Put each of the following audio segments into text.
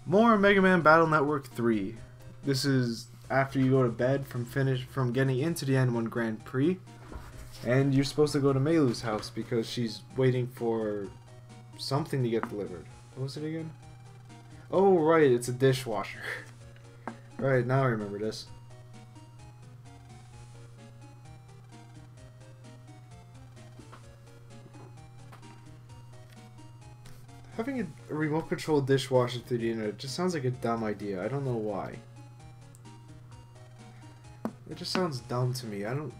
More Mega Man Battle Network 3. This is after you go to bed from getting into the N1 Grand Prix, and you're supposed to go to Meilu's house because she's waiting for something to get delivered. What was it again? Oh right, it's a dishwasher. Right, now I remember this. Having a remote control dishwasher through the internet just sounds like a dumb idea. I don't know why. It just sounds dumb to me. I don't...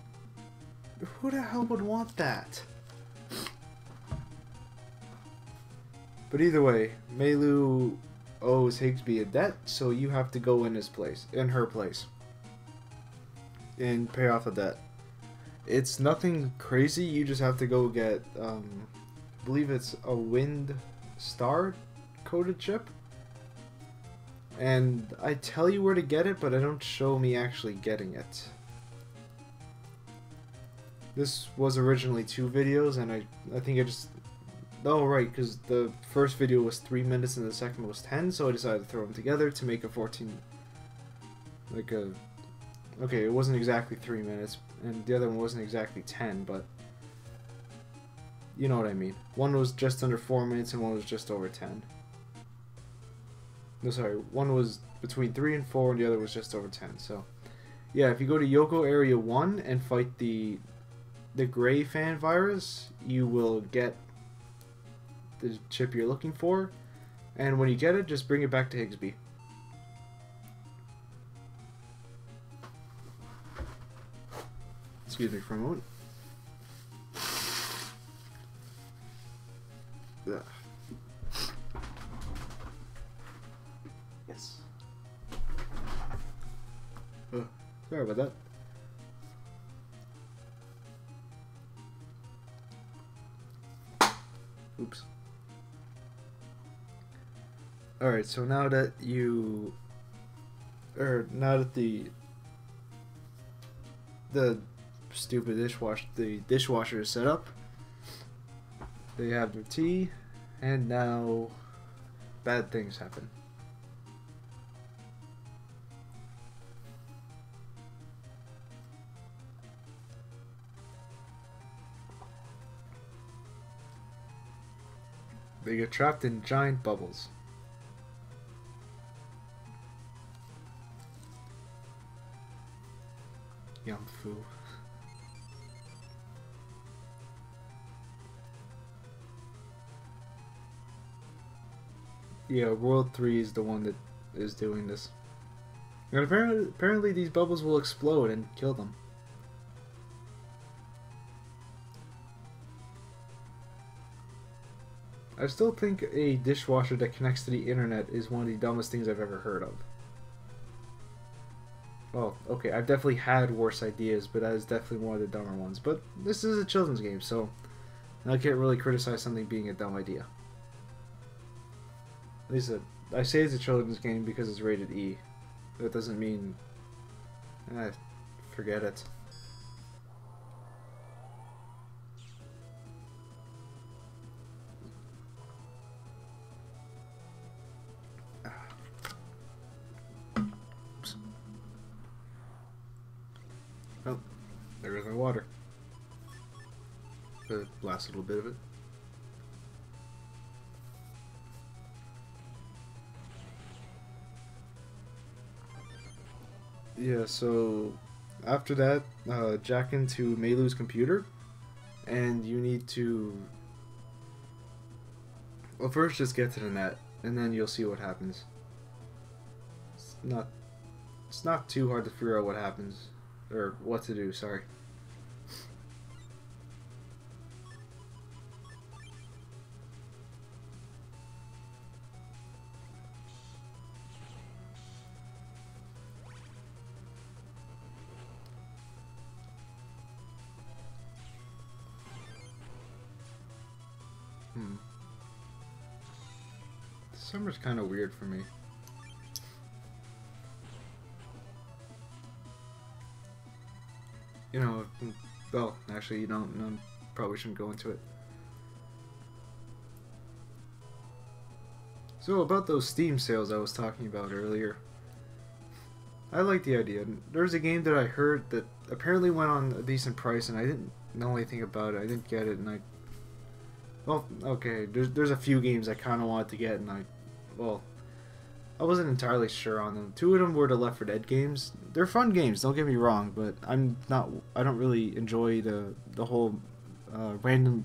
Who the hell would want that? But either way, Meilu owes Higsby a debt, so you have to go in her place. And pay off the debt. It's nothing crazy, you just have to go get, I believe it's a wind star coated chip. And I tell you where to get it, but I don't show me actually getting it. This was originally 2 videos, and I think I just... Oh, right, because the first video was 3 minutes and the second was 10, so I decided to throw them together to make a 14... Like a... Okay, it wasn't exactly 3 minutes, and the other one wasn't exactly 10, but... You know what I mean. One was just under 4 minutes and one was just over 10. No, sorry, one was between 3 and 4 and the other was just over 10, so... Yeah, if you go to Yoko Area 1 and fight the Gray Fan Virus, you will get the chip you're looking for, and when you get it, just bring it back to Higsby. Excuse me for a moment. Ugh. Yes. Oh, sorry about that. Oops. Alright, so now that the stupid dishwasher is set up, they have their tea, and now bad things happen. They get trapped in giant bubbles. Young foo. Yeah, World 3 is the one that is doing this. And apparently these bubbles will explode and kill them. I still think a dishwasher that connects to the internet is one of the dumbest things I've ever heard of. Well, okay, I've definitely had worse ideas, but that is definitely one of the dumber ones. But this is a children's game, so I can't really criticize something being a dumb idea. At least I say it's a children's game because it's rated E. That doesn't mean... forget it. Oh, there goes my water. The last little bit of it. Yeah, so after that, jack into Meilu's computer, and you need to... Well, first just get to the net, and then you'll see what happens. It's not too hard to figure out what happens. Or what to do, sorry. Summer's kind of weird for me. You know, well, actually, you don't. No, probably shouldn't go into it. So about those Steam sales I was talking about earlier, I like the idea. There's a game that I heard that apparently went on a decent price, and I didn't know anything about it. I didn't get it, and well, okay, there's a few games I kind of wanted to get, and well, I wasn't entirely sure on them. Two of them were the Left 4 Dead games. They're fun games, don't get me wrong, but I don't really enjoy the whole random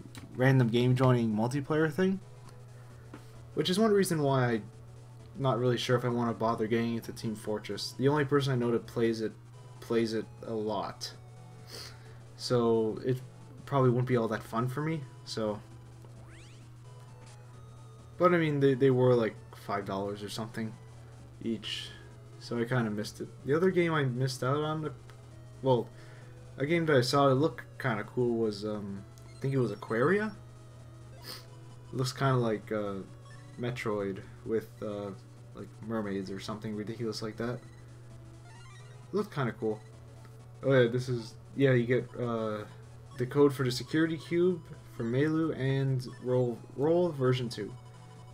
game joining multiplayer thing, which is one reason why I'm not really sure if I want to bother getting into Team Fortress. The only person I know that plays it a lot, so it probably wouldn't be all that fun for me. So, but I mean, they were like $5 or something each, so I kind of missed it. The other game I missed out on, well, a game that I saw that looked kind of cool was I think it was Aquaria. It looks kind of like Metroid with like mermaids or something ridiculous like that. It looked kind of cool. Oh yeah, this is, yeah, you get the code for the security cube for Melu and roll version 2.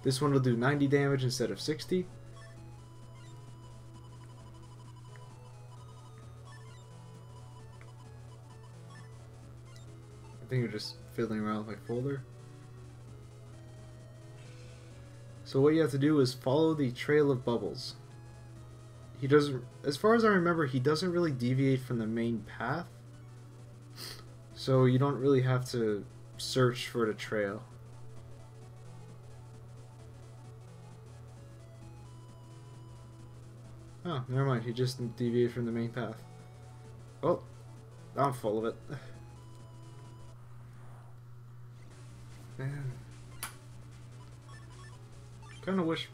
This one will do 90 damage instead of 60. I think you're just fiddling around with my folder. So what you have to do is follow the trail of bubbles. He doesn't, as far as I remember, he doesn't really deviate from the main path. So you don't really have to search for the trail. Oh, never mind. He just deviated from the main path. Oh, I'm full of it. Man. Kind of wish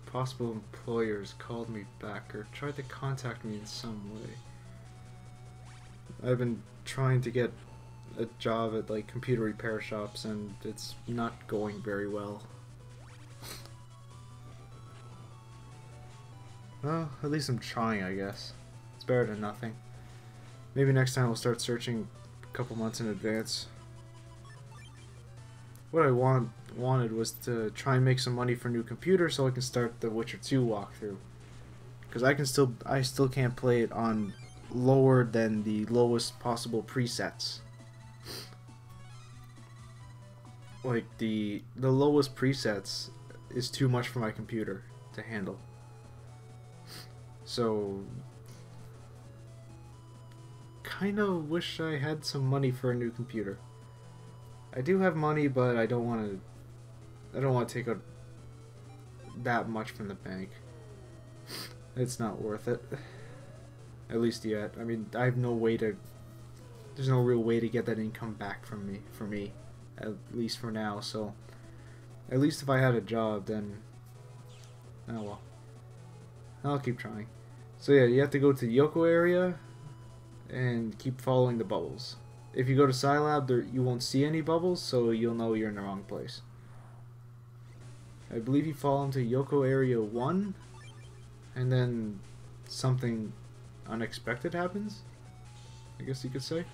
possible employers called me back or tried to contact me in some way. I've been trying to get a job at like computer repair shops, and it's not going very well. Well, at least I'm trying, I guess. It's better than nothing. Maybe next time we'll start searching a couple months in advance. What I wanted was to try and make some money for a new computer so I can start the Witcher 2 walkthrough. Because I still can't play it on lower than the lowest possible presets. Like the lowest presets is too much for my computer to handle. So kind of wish I had some money for a new computer. I do have money, but I don't want to take out that much from the bank. It's not worth it. At least yet. I mean, I have no way to, there's no real way to get that income back for me, at least for now. So at least if I had a job, then oh well, I'll keep trying. So yeah, you have to go to the Yoko area and keep following the bubbles. If you go to Scilab, you won't see any bubbles, so you'll know you're in the wrong place. I believe you fall into Yoko Area 1, and then something unexpected happens, I guess you could say.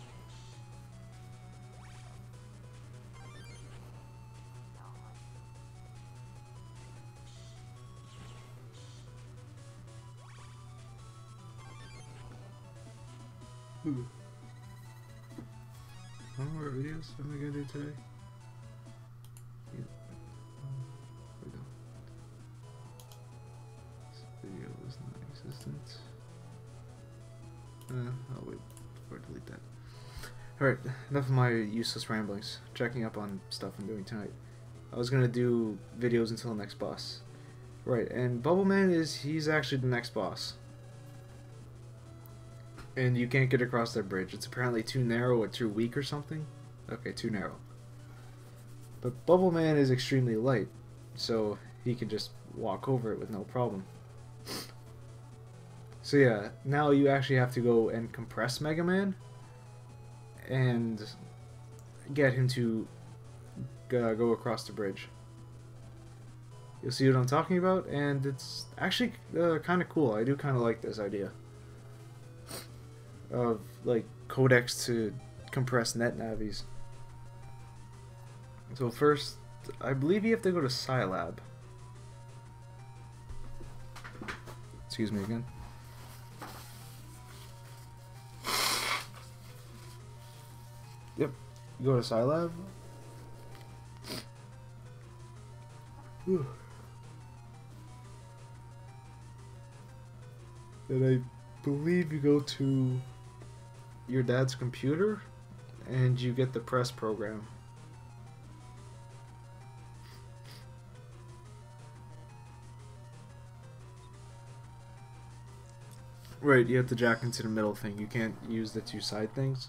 Ooh. How many more videos am I gonna do today? Yeah. We go. This video is non-existent. I'll wait before I delete that. Alright, enough of my useless ramblings. Checking up on stuff I'm doing tonight. I was gonna do videos until the next boss. Right, and Bubbleman he's actually the next boss. And you can't get across that bridge. It's apparently too narrow or too weak or something. Okay, too narrow. But Bubbleman is extremely light, so he can just walk over it with no problem. So yeah, now you actually have to go and compress Megaman and get him to go across the bridge. You'll see what I'm talking about, and it's actually kind of cool. I do kind of like this idea of like codecs to compress net navis. So first, I believe you have to go to Scilab. Excuse me again. Yep. You go to Scilab. Whew. Then I believe you go to your dad's computer and you get the press program. Right, you have to jack into the middle thing. You can't use the two side things.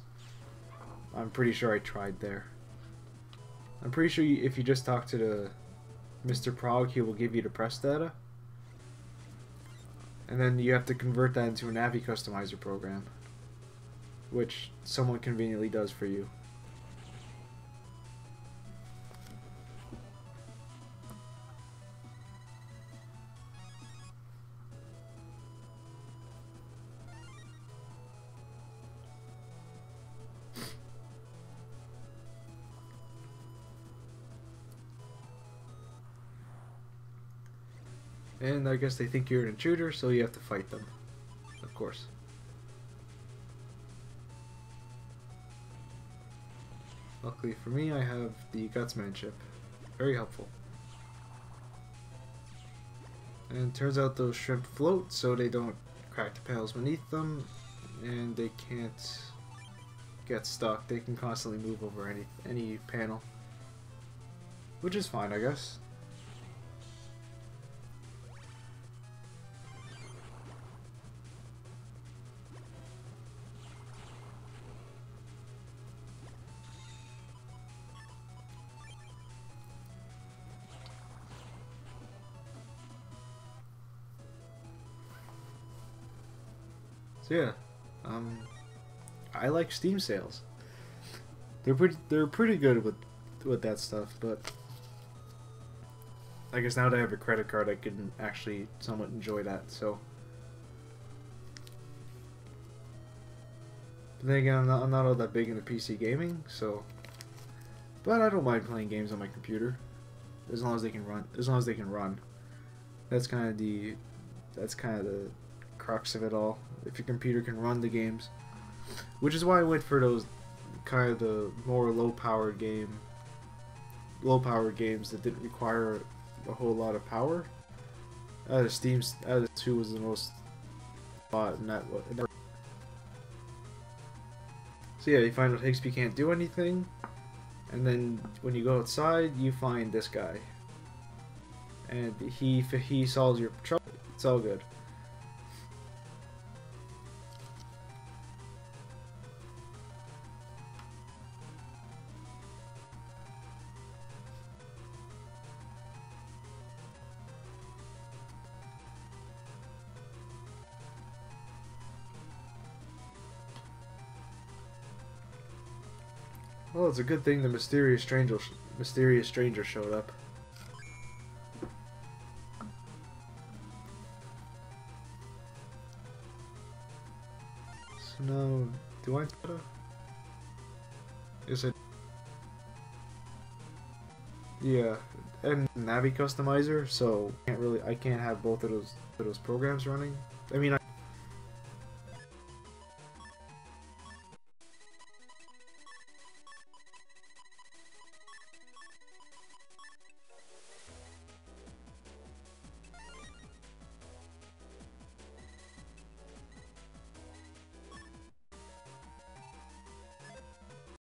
I'm pretty sure I tried there. I'm pretty sure if you just talk to the Mr. Prague, he will give you the press data. And then you have to convert that into a Navi customizer program, which someone conveniently does for you. And I guess they think you're an intruder, so you have to fight them. Of course. Luckily for me, I have the Gutsman chip. Very helpful. And it turns out those shrimp float, so they don't crack the panels beneath them, and they can't get stuck. They can constantly move over any panel. Which is fine, I guess. So yeah, I like Steam sales. They're pretty good with that stuff, but I guess now that I have a credit card, I can actually somewhat enjoy that. So, but then again, I'm not all that big into PC gaming, so. But I don't mind playing games on my computer, as long as they can run. As long as they can run, that's kind of the crux of it all. If your computer can run the games, which is why I went for those kind of the more low-powered games that didn't require a whole lot of power. Out of 2 was the most bought, and that. So yeah, you find out Higgsby can't do anything, and then when you go outside, you find this guy, and he solves your trouble. It's all good. Well, it's a good thing the mysterious stranger showed up. So now, do I? Is it? Yeah, and Navi customizer. So I can't have both of those programs running. I mean,